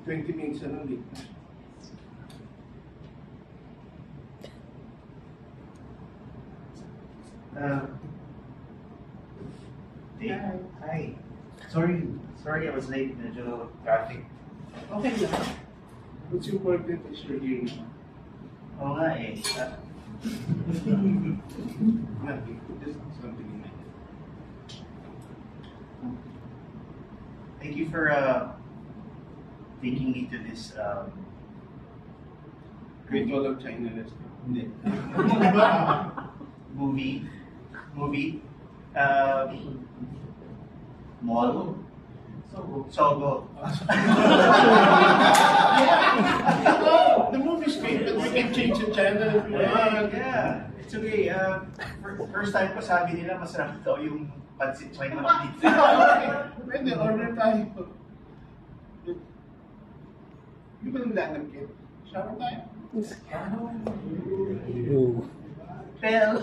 20 minutes na late na. Hi. Sorry I was late. Medyo traffic. Okay lang. What's important is you're here now. Oo nga eh. Nothing. Just something in mind. Thank you for taking me to this Great Wall of China restaurant. Hindi. movie. Mall. Sogo. The movie's great, but we can change the channel if you want. Yeah, it's okay. First time ko sabi nila masarap daw yung pancit choy na dito. Pwede, order tayo. Di ba nang lalagyan? Shower tayo. Bell.